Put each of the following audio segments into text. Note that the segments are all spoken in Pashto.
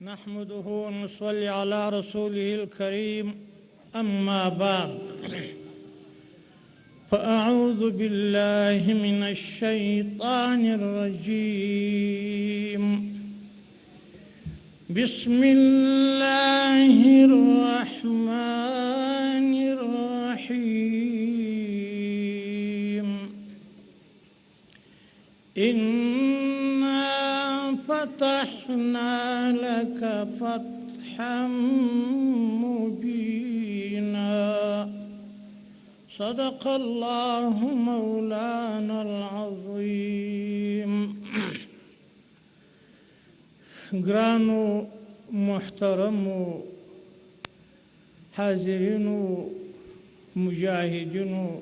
نحمده ونصلي على رسوله الكريم أما بعد فأعوذ بالله من الشيطان الرجيم بسم الله الرحمن الرحيم إنا فتحنا لك فتحا مبينا صدق الله مولانا العظيم. گرانو محترمو حاضرینو مجاهدینو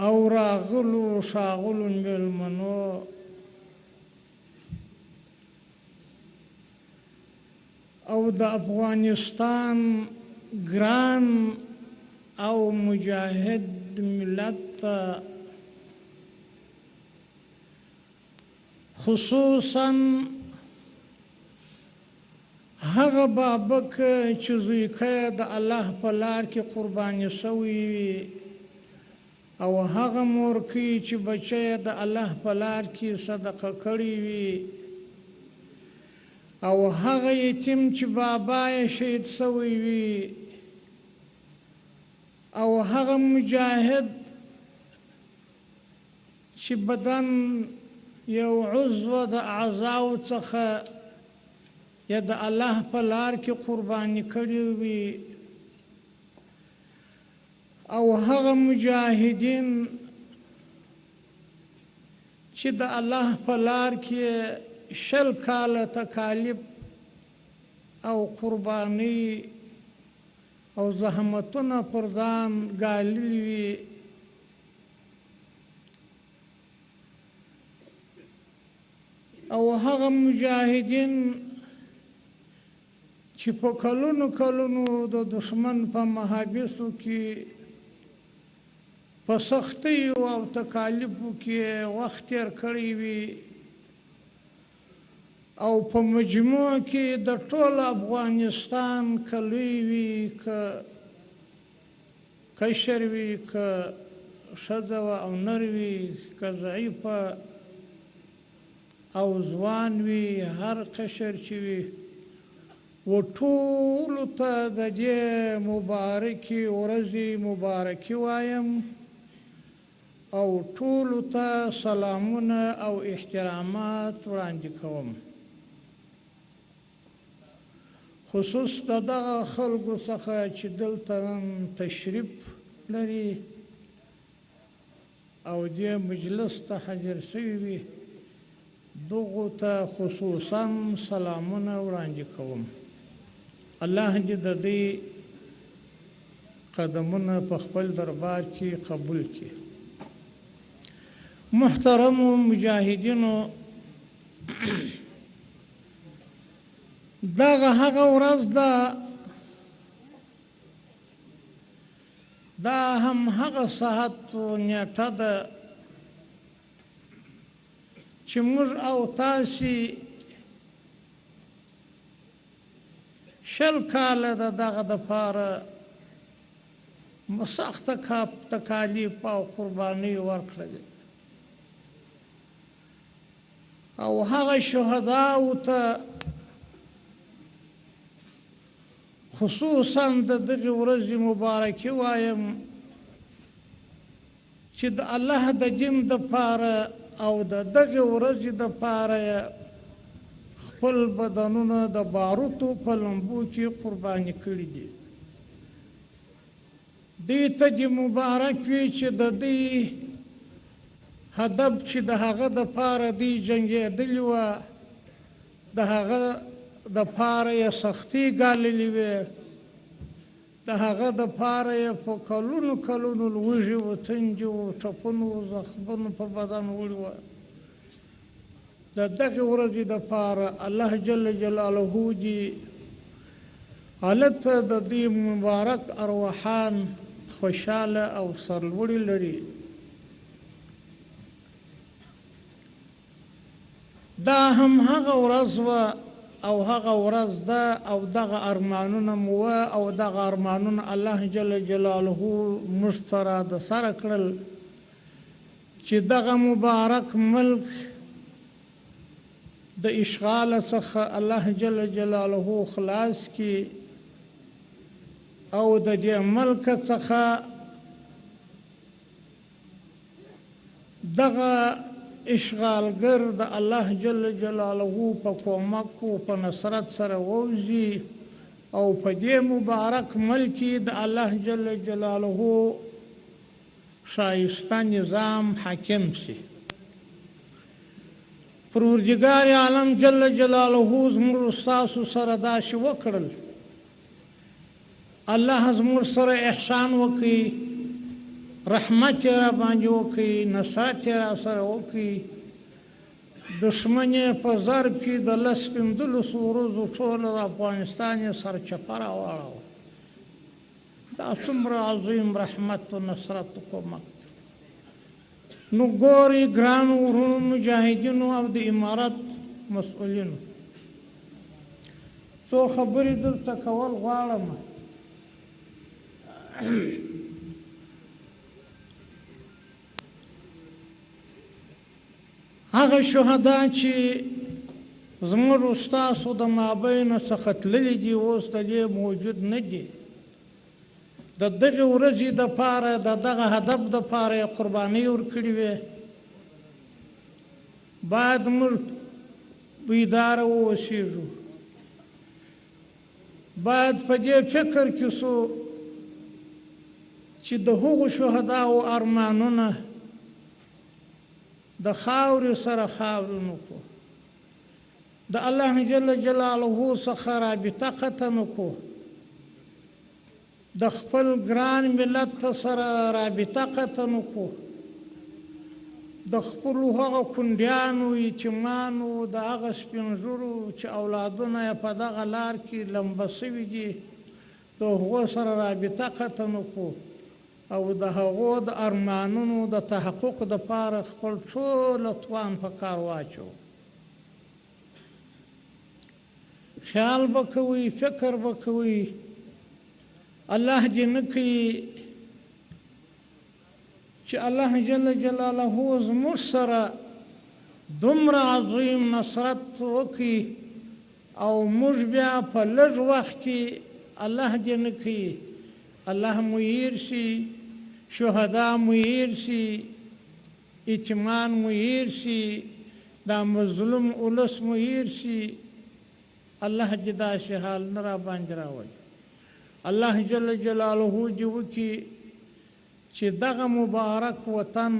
او راغلو شاغلو مېلمنو او د افغانستان ګران او مجاهد ملت خصوصا هغه بابک چې زویکه د الله په لار کې قرباني شوی وي او هغه مورکۍ چې بچی د الله په لار کې صدقه کړی وي او هغه یتیم چې بابا یې شهید شوی وي او هغه مجاهد چې بدن یو عضو د اعضاو څخه یا د الله په لار کې قرباني کړی وي او هغه مجاهدین چې د الله په لار کې شل کاله تکالیف او قرباني او زحمتونه پر ځان ګاللي وي او هغه مجاهدین چې په کلونو کلونو د دشمن په محابسو کې په سختۍ او تکالیفو کې وخت تیر کړی وي او په مجموع کې د ټول افغانستان کلوی وي که کشر وي که ښځه او نر وي که ضعیفه او ځوان وي هر قشر چې وي و ټولو ته د دې مبارکې ورځې مبارکي وایم او ټولو ته سلامونه او احترامات وړاندې کوم. خصوص د دغه خلکو څخه چې دلته تشریف لري او دې مجلس ته حاضر شوي وي دغو ته خصوصا سلامونه وړاندې کوم. الله دې د دې قدمونه په خپل دربار کې قبول کړي. محترمو مجاهدینو دغه هغه ورځ ده دا هم هغه ساعت نیټه ده چې موږ او تاسې شل کاله د دغه دپاره سخته تکالیف او قرباني ورکړلې او هغه شهداو ته خصوصا د دغه ورځې مبارکي وایم چې د الله د دین دپاره او د دغه ورځې دپاره خپل بدنونه د باروتو په لمبو کې قرباني کړي دي. دې ته دې مبارک وي چې د دې هدف چې د هغه دپاره دې جنګېدلي وه د هغه دپاره یې سختي ګاللې وې د هغه دپاره یې په کلونو کلونو لوږې و تنجې و ټپونو و زخمونو پر بدن وړي وه. د دغې ورځې دپاره الله جل جلاله دې هلته د دې مبارک ارواحان خوشحاله او سرلوړي لري. دا هم هغه ورځ وه او هغه ورځ ده او دغه ارمانونه مو وه او دغه ارمانونه الله جل جلاله موږ سره د سره کړل چې دغه مبارک ملک د اشغال څخه الله جل جلاله خلاص کی او د دې ملک څخه دغه اشغالګر د الله جل جلاله په کومک او په نصرت سره ووځي او په دې مبارک ملک د الله جل جلاله شایسته نظام حاکم شي. پروردگار عالم جل جلاله زموږ ستاسو سره داسې وکړل، الله زموږ سره احسان وکړي، رحمت یې را باندې وکړي، نصرت یې را سره وکړي، دشمن یې په ضرب کې د 15 ورځو ټول افغانستان یې سرچپه راواړاوه. دا څومره عظیم رحمت و نصرت و کومک دی. نو ګورئ ګرانو ورونو مجاهدینو او د امارت مسؤلینو، څو خبرې درته کول غواړم. هغه شهدا چې زموږ ستاسو د مابین څخه تللي دي اوس د دې موجود نه دي، د دغه ورځې دپاره د دغه هدف دپاره یې قربانۍ ورکړې وې. باید موږ بیداره واوسېږو، باید په دې فکر کې سو چې د هغو شهداو ارمانونه د خاورې سره خاورې نه کړو، د الله جل جلاله څخه رابطه قطع نه کړو، د خپل ګران ملت سره رابطه قطع نه کړو، د خپلو هغه کونډیانو یتیمانو د هغه سپین ږیرو چې اولادونه یې په دغه لار کې لمبه سوي دي د هغو سره رابطه قطع نه کړو او د هغو د ارمانونو د تحقق دپاره خپل ټول توان په کار واچو. خیال به کوئ، فکر به کوئ، الله دې نه کوي چې الله جل جلاله زموږ سره دومره عظیم نصرت وکړي او موږ بیا په لږ وخت کې الله دې نه کوي الله مو هیر شي، شهدا مو هیر شي، یتیمان مو هیر شي، دا مظلوم اولس مو هیر شي. الله دې داسې حال نه را باندې راولي. الله جل جلاله دې وکړي چې دغه مبارک وطن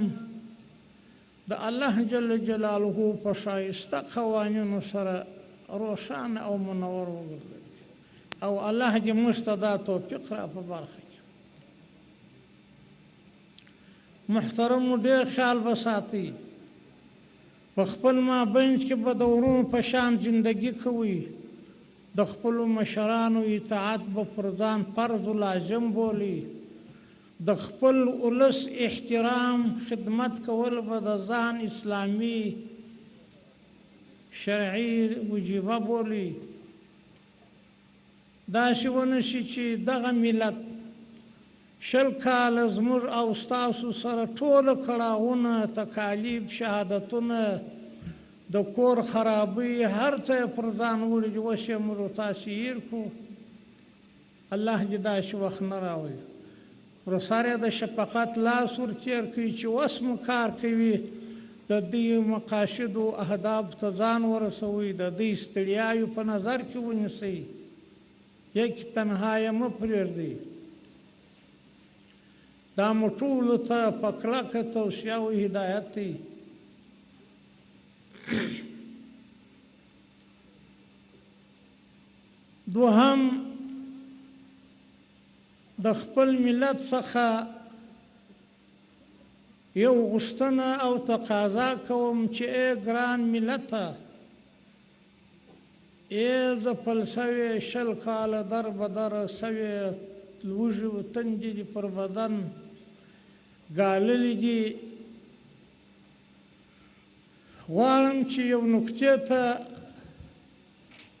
د الله جل جلاله په ښایسته قوانینو سره روښانه او منور وګرځوي او الله دې موږ ته دا توفیق را په برخه کړي. محترمو ډېر خیال به ساتئ، په خپل مابین کې به د ورونو په شان زندګي کوئ، د خپلو مشرانو اطاعت به پر ځان فرض و لازم بولي، د خپل ولس احترام خدمت کول به د ځان اسلامي شرعي وجیبه بولي. داسې ونه شي چې دغه ملت 20 کاله زموږ او ستاسو سره ټوله کړاوونه، تکالیف، شهادتونه، د کور خرابۍ، هر څه یې پر ځان وړي چې اوس یې موږ تاسې هېر کړو. الله دې داسې وخت نه راولي. ورسره د شفقت لاس ورتېر کړي چې اوس مو کار کوي، د دې مقاصدو اهدافو ته ځان ورسوئ، د دې ستړیاوې په نظر کې ونیسئ، یک تنها یې مه پرېږدئ. دا مو ټولو ته په کلکه توصیه او هدایت دی. دوهم، د خپل ملت څخه یو غوښتنه او تقاضا کوم چې ای ګران ملته، ای ځپل سوې 20 کاله در بدر سوې لوږې و تندې دي پر بدن ګاللې دي. غواړم چې یو نکتې ته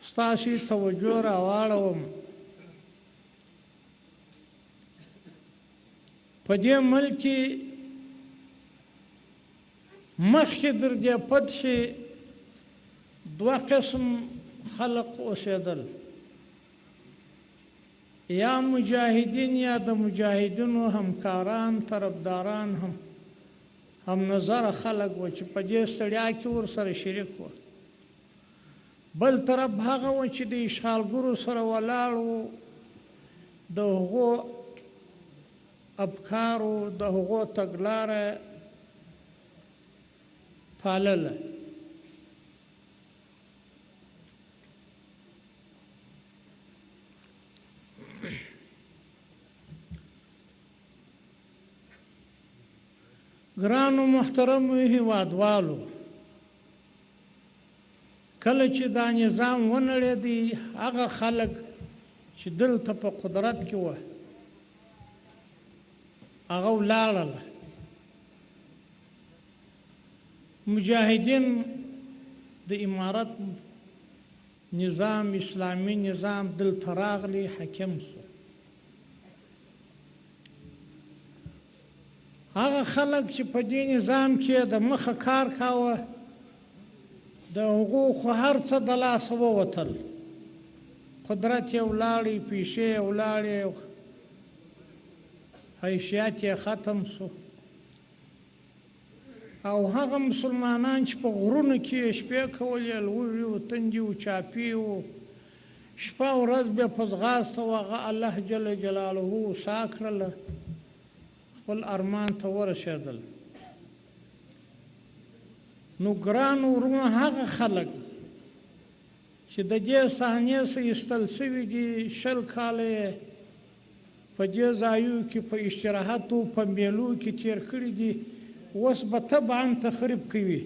ستاسې توجه راواړوم په دې ملک کې مخکې در دې فتحې دوه قسم خلق اوسېدل یا مجاهدین یا د مجاهدینو همکاران طرفداران هم نظر خلق و چې په دې ستړیا کې ورسره شریک و بل طرف هغه و چې د اشغالګرو سره ولاړ و د هغو افکارو د هغو تګلاره پالله ګرانو محترمو هیوادوالو کله چې دا نظام ونړېدی هغه خلک چې دلته په قدرت کې وه هغه ولاړل مجاهدین د امارت نظام اسلامي نظام دلته راغلی حاکم شو هغه خلک چې په دې نظام کې د مخه کار کاوه د هغو خو هر څه د لاسه ووتل قدرت یې ولاړې پیسې یې ولاړې حیثیت یې ختم شو او هغه مسلمانان چې په غرونو کې شپې کولې لوږې و تندې و چاپې و شپه ورځ بیا په ځغاسته و هغه الله جل جلاله هوسا کړله خپل ارمان ته ورسېدل نو ګرانو ورونو هغه خلک چې د دې صحنې څخه ایستل سوي دي 20 کاله په دې ځایو کې په استراحتو په میلو کې تیر کړي دي اوس به طبعا تخریب کوي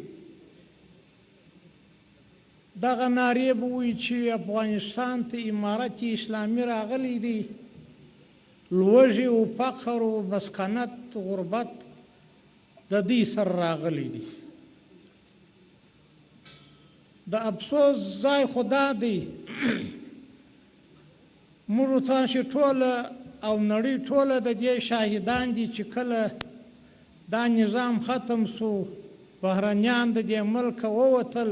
دغه نارې به وایي چې افغانستان ته امارت اسلامي راغلی دی لوږې او فقر او مسکنت غربت د دې سره راغلی دی د افسوس ځای خدا دی موږ تاسو ټوله او نړۍ ټوله د دې شاهدان دي چې کله دا نظام ختم شو بهرنیان د دې ملک ووتل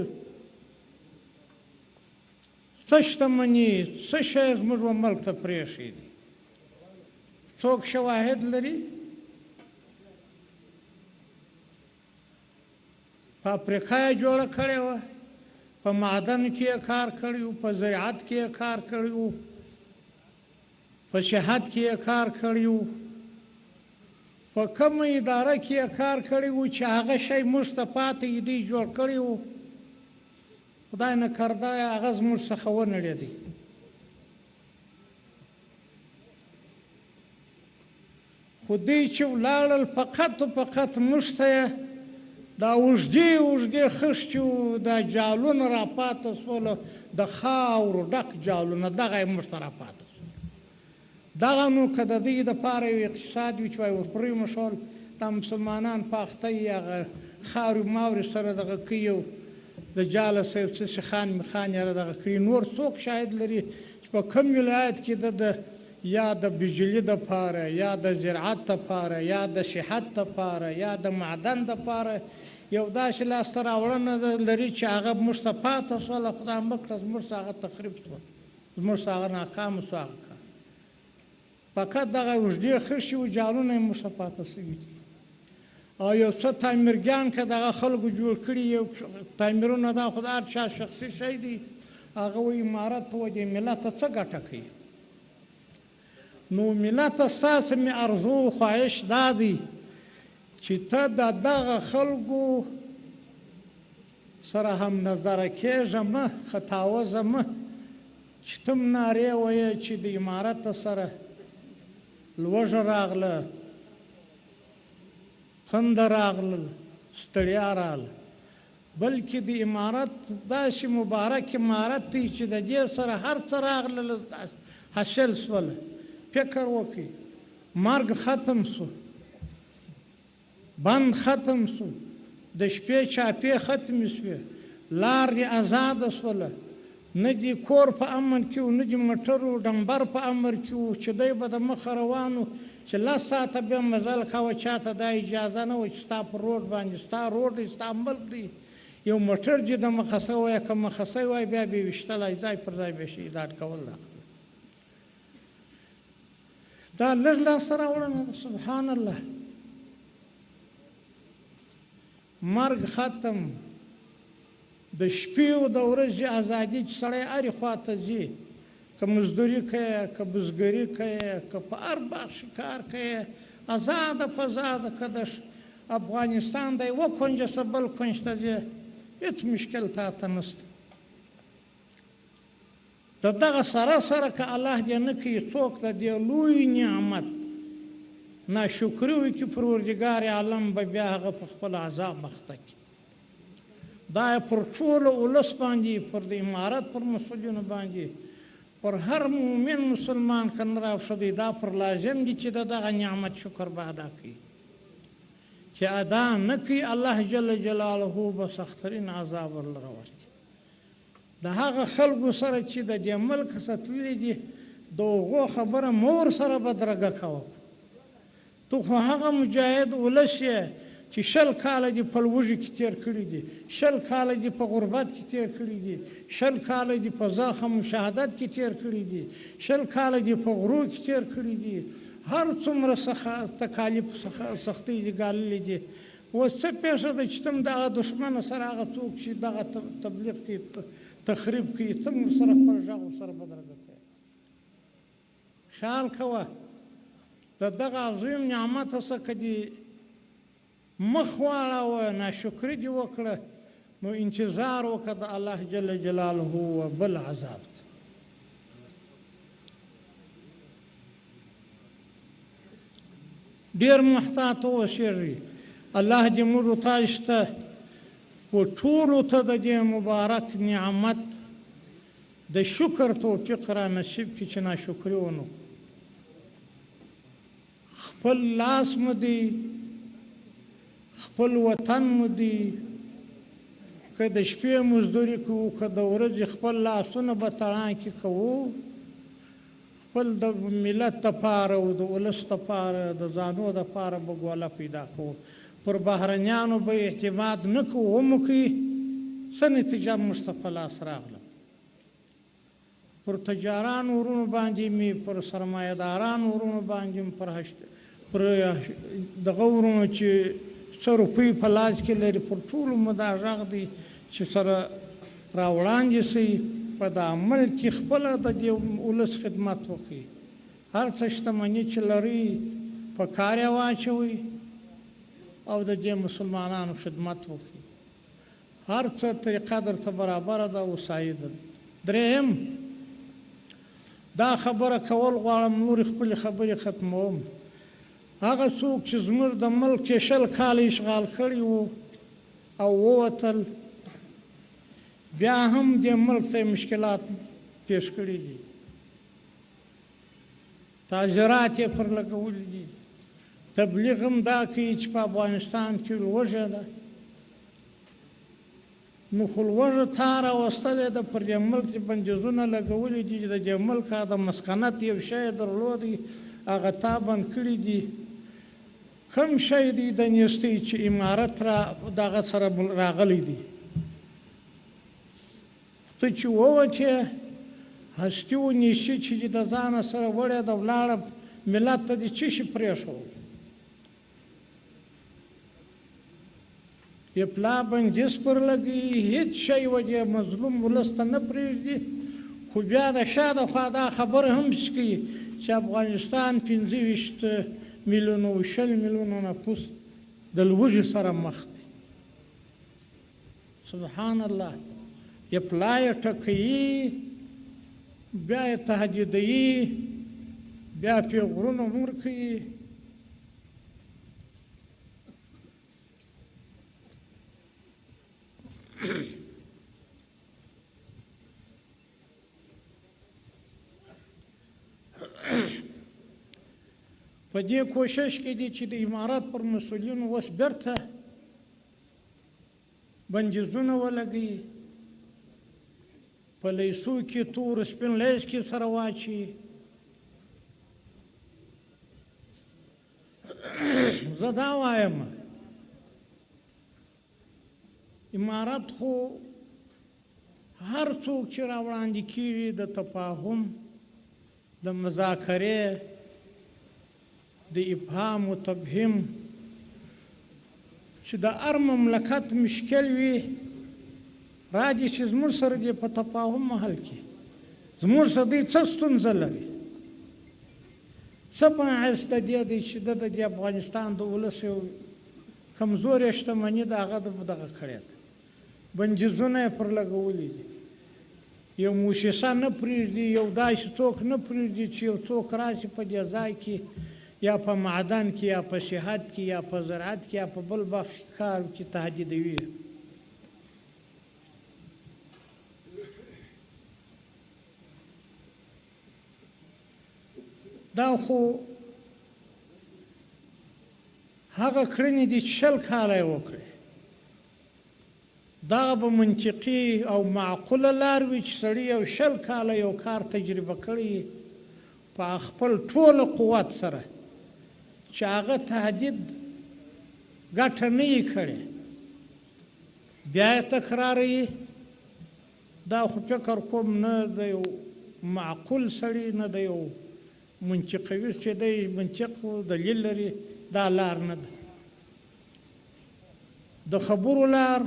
څه شتمني څه شی زموږ ملک ته پرېښی دي څوک شواهد لري په افریقا یې جوړه کړې وه په معدن کې یې کار کړی و په زراعت کې یې کار کړی و په صحت کې یې کار کړی و په کومه اداره کې یې کار کړی و چې هغه شی موږ ته پاتې دی جوړ کړی و خدای نه کرده هغه زموږ څخه ونړېدی خو دوی چې ولاړل فقط موږ ته دا اوږدې خښتې و دا جالونه راپاته شول د خاورو ډک جالونه دغه یې موږ ته راپاته شول دغه نو که د دوی دپاره یو اقتصاد وي چې وایي ورپرېمه شول دا مسلمانان په اخته یې هغه خاورې ماورې سره دغه کوي او د جاله صاحب څه شخان میخان یې دغه کړي نور څوک شاهد لري چې په کوم ولایت کې د یا د بجلی دپاره یا د زراعت دپاره یا د صحت دپاره یا د معدن دپاره یو داسې لاسته راوړنه لري چې هغه موږ ته پاته شوله خدای مه کړه زموږ څخه هغه تخریب شوه زموږ څخه هغه ناکامه شو هغه کار فقط دغه اوږدې خښې و جالونه یې موږ ته پاته شوي دي او یو څه تعمیرګان که دغه خلکو جوړ کړي یو تعمیرونه دا خو د هر چا شخصي شی دی هغه وایي امارت ته و دې ملت ته څه ګټه کوي نو ملت ستاسو مې ارزو خواهش دا دی چې ته د دغه خلکو سره هم نظره کېږه مه خطاوزه مه چې ته م نارې وایې چې د امارت سره لوږه راغله تنده راغلل ستړیا راغله بلکې د امارت داسې مبارک امارت دی چې د دې سره هر څه راغلل حاصل شول فکر وکړي مرګ ختم شو بند ختم شو د شپې چاپې ختمې شوې لارې ازاده شوله نه دي کور په امن کې و، نه دي موټرو ډمبر په امر کې و چې دی به د مخه روان و چې 10 ساعته بیا مزل کوه، چاته دا اجازه نه وه چې ستا په روډ باندې ستا روډ دی، ستا ملک دی، یو موټر چې د مخه سوی که مخه سوی وای بیا به یې ویشتلی ځای پر ځای به شهیدان کول. دا لږ لاسته راوړنه ده. سبحان الله. مرګ ختم، د شپې او د ورځې ازادي چې سړی هرې خواته ځي، که مزدوري کوي، که بزګري کوي، که په هر بخش کار کوي، ازاده فضاده، که د افغانستان د یوه کونجه څخه بل کونج ته ځې هېڅ مشکل تا ته نشته. د دغه سره سره که الله دې نه کوي څوک د دې لوی نعمت ناشکري وکړي، پروردګار عالم به بیا هغه په خپل عذاب اخته کړي. دا پر ټولو ولس باندې، پر د امارت پر مسؤلینو باندې، پر هر مؤمن مسلمان که نه راوښودی، دا پر لازم دي چې د دغه نعمت شکر به ادا کړي. چې ادا نه کړي الله جل جلاله به سختترین عذاب ورله راوړي. د هغه خلکو سره چې د دې ملک څخه تللي دي، د هغو خبره مور سره بدرګه کوه. تو خو هغه مجاهد ولس یې چې 20 کاله دې په لوږې کې تېر کړي دي، 20 کاله دې په غربت کې تېر کړي دي، 20 کاله دې په زخم مشاهدت کې تېر کړي دي، 20 کاله دې په غرو کې تېر کړي دي، هر څومره تکالیف سختۍ دې ګاللې دي. اوس څه پېښه ده چې تم دغه دښمنه سره هغه څوک چې دغه تبلیغ کوي، تخریب کوي، تم ورسره خپل غږ ورسره بدرګه کوي. خیال کوه د دغه عظیم نعمت څخه که دې مخ واړوه، ناشکري دې وکړه، نو انتظار وکړه د الله جل جلاله و بل عذاب. ډېر محتاط اوسېږئ. الله دې موږ تاسو ته و ټولو ته د دې مبارک نعمت د شکر توفیق را نصیب کړي چې ناشکري ونه کړو. خپل لاس مو دی، خپل وطن مو دی، که د شپې مزدوري کوو، که د ورځې خپل لاسونه به تړانکې کوو، خپل د ملت دپاره او د ولس دپاره د ځانو دپاره به ګوله پیدا کوو. پر بهرنیانو به اعتماد نه کوو، هم کوي څه نتیجه موږ ته په لاس راغله. پر تجارانو ورونو باندې مې، پر سرمایهدارانو ورونو باندې مې، پر دغه ورونو چې 100 روپۍ په لاس کې لري، پر ټولو مو دا غږ دی چې سره راوړاندې شئ، په د عمل کې خپله د دې ولس خدمت وکړئ. هر څه شتمني چې لرئ په کار یې واچوئ او د دې مسلمانانو خدمت وکړي. هر څه طریقه درته برابره ده، وسایه ده. درېیم، دا خبره کول غواړم، نورې خپلې خبرې ختموم. هغه څوک چې زموږ د ملک کې 20 کاله اشغال کړي وو او ووتل، بیا هم دې ملک ته مشکلات پیش کړي دي، تاجرات یې پر لګولي دي، تبلیغ هم دا کوي چې په افغانستان کې لوږه ده. نو خو لوږه تا راوستلې ده، پر دې ملک چې بندیزونه لګولي دي، د دې ملک د مسکنت یو شی درلودی، هغه تا بند کړي دي. کوم شی دی د نیستۍ چې امارت را دغه سره راغلی دی؟ ته چې ووتې هستي ونیسي چې د ځانه سره وړې ده، ولاړه ملت ته دې څه شي پرېښود؟ یې پلا بندیز پر لګوي، هېڅ شی وجې مظلوم ولس ته نه پرېږدي. خو بیا د شا د خوا دا خبره هم پسې کوي چې افغانستان 25 میلیونه و 20 میلیونه نفوس د لوږې سره مخ دی. سبحان الله. یې پلا یې ټکوي، بیا یې تهدیدوي، بیا پیغورونه ورکوي. په دې کوشش کې دي چې د امارات پر مسؤلینو اوس بیرته بندیزونه ولګوي، په په لیسو کې تور سپین لیس کې سره واچي زه دا وایم امارت خو هر څوک چې راوړاندې کېږي د تفاهم د مذاکرې د افهام و تفهیم چې د هر مملکت مشکل وي راځي چې زموږ سره دې په تفاهم محل کې زموږ سره دوی څه ستونزه لري څه باعث د دې دی چې د دې افغانستان د ولس یو کمزورې شتمني د هغه دغه کړې ده بندیزونه یې پر لګولي دي یو موسسه نه پرېږدي یو داسې څوک نه پرېږدي چې یو څوک راشي په دې ځای کې یا په معدن کې یا په صحت کې یا په زراعت کې یا په بل بخش کار کې تهدیدوي دا خو هغه کړنې دي چې 20 کاله یې وکړې دا به منطقي او معقوله لار وي چې سړی یو 20 کاله یو کار تجربه کړی په خپل ټول قوت سره چې هغه تهدید ګټه نه یې کړې بیا یې تکراروي دا خو فکر کوم نه د یو معقول سړي نه د یو منطقوي چې دی منطق دلیل لري دا لار نه ده د خبرو لار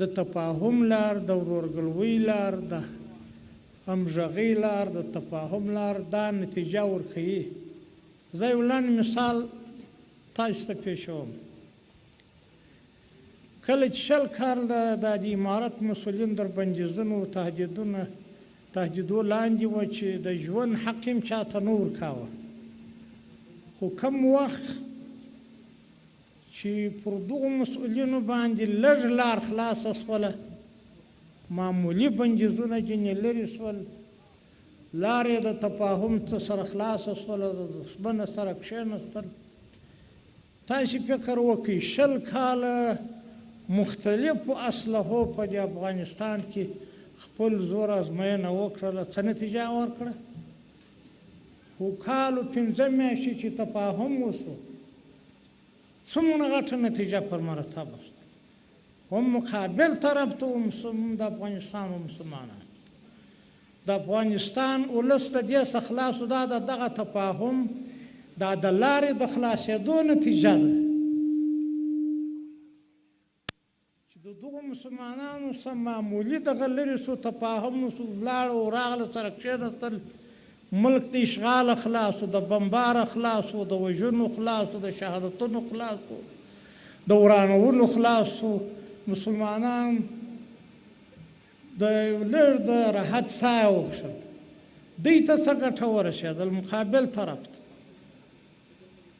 د تفاهم لار د ورورګلوۍ لار د همغږۍ لار د تفاهم لار دا نتیجه ورکوي زه یو لنډ مثال تاسو ته پیښوم کله چې 20 کاله د امارت مسؤلین در بندیزونو تهدیدو لاندې وو چې د ژوند حق هم چاته نه ورکاوه خو کوم وخت چې پر دغو مسؤلینو باندې لږ لار خلاصه شوله معمولي بندیزونه ځینې لرې شول لارې د تفاهم سره خلاصه شوله د دښمن سره کښېنستل تاسې فکر وکړئ 20 کاله مختلفو اسلحو په دې افغانستان کې خپل زور ازموینه وکړله څه نتیجه ورکړه خو کالو 15 میاشتې چې تفاهم وشو څومره غټه نتیجه پر مرتبه شوه هم مقابل طرف ته د افغانستان و مسلمانان د افغانستان ولس د دې څخه خلاص دا دغه تفاهم دا د لارې د خلاصېدو نتیجه ده چې د دغو مسلمانانو سره معمولي دغه لرې شو تفاهم وشو ولاړه او راغله سره کښېنستل ملک د اشغال خلاص د بمبار خلاص د وژنو خلاص د شهادتونو خلاص د ورانولو خلاص مسلمانان د لږ د راحت ساه وکړل دوی ته څه ګټه ورسېدل مقابل طرف ته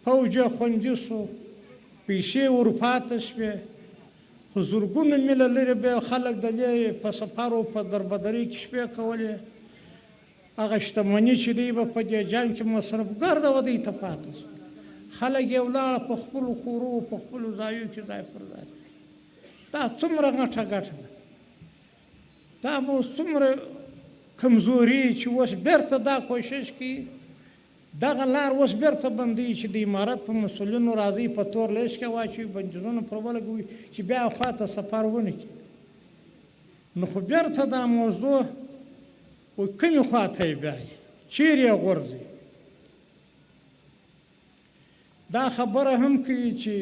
پوځ یې خوندي شو پیسې ورپاته شوې خو زرګونه میله لرې بیا خلک د دې په سفر او په دربدرۍ کې شپې کولې هغه شتمني چې دوی به په دې جنګ کې مصرفګر ده دوی ته پاته شو خلک یې ولاړه په خپلو کورو په خپلو ځایو کې ځای پر ځای دا څومره غټه ګټه ده دا به اوس څومره کمزوري چې اوس بېرته دا کوشش کوي دغه لار اوس بېرته بندوي چې د امارت په مسؤلینو راځي په تور لیست کې واچوي بندیزونه پر ولګوي چې بیا خواته سفر ونه کړي نو خو بېرته دا موضوع و کومې خواته یې بیایي چیرې یې غورځي دا خبره هم کوي چې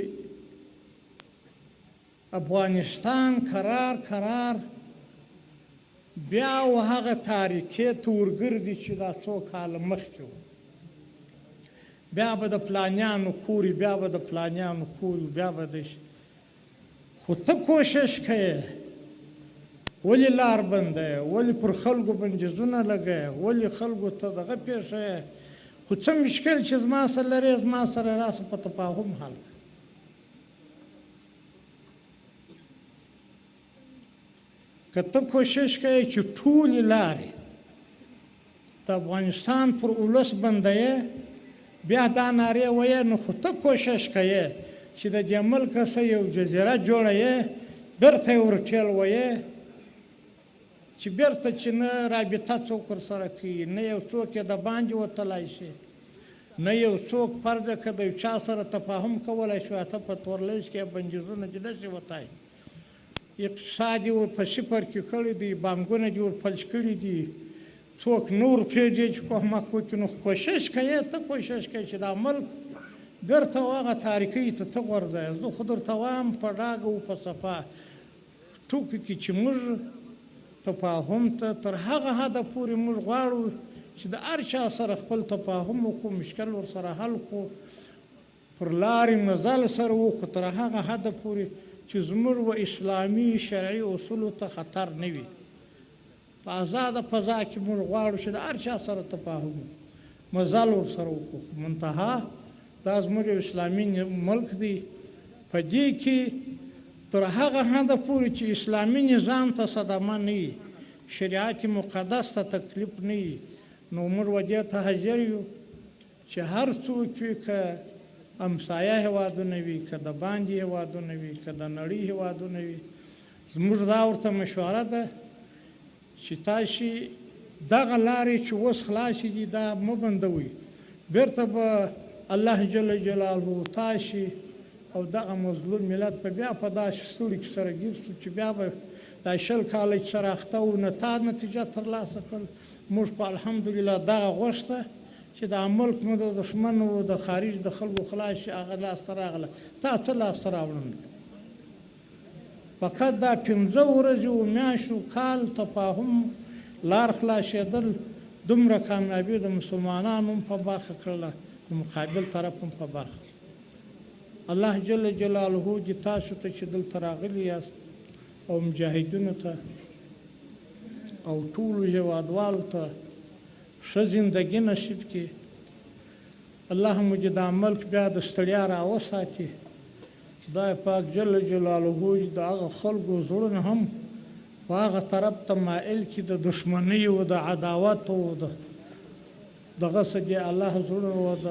افغانستان قرار بیا و هغه تاریکې ته ورګرځي چې دا څو کاله مخکې و بیا به د پلانیانو کوري بیا به د پلانیانو کوري بیا به د خو ته کوشش کوې ولې لار بنده ولې پر خلکو بندیزونه لګوې ولې خلکو ته دغه پېښه خو څه مشکل چې زما سره لرې زما سره راسه په تفاهم حل که ته کوشش کوې چې ټولې لارې د افغانستان پر ولس بندوې بیا دا نارې وایې نو خو ته کوشش کوې چې د دې ملکه څه یو جزیره جوړوې بېرته یې ورټېل وایې چې بیرته چې نه رابطه څوک ورسره کوي، نه یو څوک یې د باندې وتلی شي، نه یو څوک فرض که د یو چا سره تفاهم کولی شي، ته په تورلیز کې بندیزونه چې داسې وتای، اقتصاد یې ور په صفر کې کړی دی، بانکونه دې ور فلج کړي دي، څوک نور پرېږدي چې کومک وکړي. نو کوشش کوې، ته کوشش کوې چې دا ملک بیرته هغه تاریکۍ ته ته غورځوې. زه خو درته وایم په ډاګه او په صفا ټوکو کې چې موږ تفاهم ته تر هغه حده پورې موږ غواړو چې د هر چا سره خپل تفاهم وکړو، مشکل ورسره حل کړو، پر لارې مزل سره وکړو تر هغه حده پورې چې زموږ و اسلامي شرعي اصولو ته خطر نه وي. په آزاده فضا کې موږ غواړو چې د هر چا سره تفاهم مزل ورسره وکړو. منتها دا زموږ یو اسلامي ملک دی، په دې کې تر هغه حده پورې چې اسلامي نظام ته صدمه نه وي، شریعت مقدس ته تکلیف نه وي، نو موږ و دې ته حاضر یو چې هر څوک وي، که همسایه هېوادونه وي، که د باندې هېوادونه وي، که د نړۍ هېوادونه وي، زموږ دا ورته مشوره ده چې تاسې دغه لارې چې اوس خلاصې دي دا مه بندوئ. بیرته به الله جل جلاله تاسې او دغه مظلوم ملت په بیا په داسې ستوري کې سره ګیر شو چې بیا به دا 20 کاله چې سره اخته وو تا نتیجه ترلاسه کړل. موږ خو الحمدلله دغه غوښته چې دا ملک مو د دښمنو د خارج د خلکو خلاص شي، هغه لاسته راغله. تا څه لاسته راوړنه؟ فقط دا 15 ورځې و میاشتو کال تفاهم لار خلاصېدل دومره کامیابي د مسلمانانو هم په برخه کړله، د مقابل طرف هم په برخه. الله جل جلاله دې تاسو ته چې دلته راغلي یاست او مجاهدینو ته او ټولو هېوادوالو ته ښه زندګي نصیب کړي. الله مو دې دا ملک بیا د ستړیا راوساتي. خدای پاک جل جلاله د هغه خلکو زړونه هم په هغه طرف ته مائل کړي د دښمنۍ او د عداوت او دغه څه دې الله زړونه و د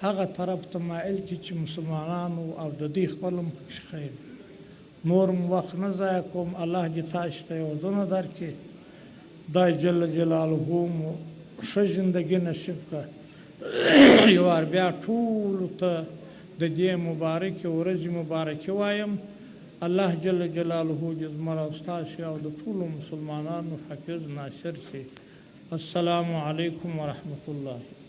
هغه طرف ته مائل کړي چې مسلمانانو او د دې خپل هم پکې خیر. نور م وخت نه ضایع کوم. الله دې تاسو ته یوازونه درکړي. خدای جل جلاله مو ښه زندګي نصیب کړه. یو وار بیا ټولو ته د دې مبارکې ورځې مبارکي وایم. الله جل جلاله دې زموږ او ستاسو او د ټولو مسلمانانو حافظ ناصر شي. السلام علیکم ورحمة الله.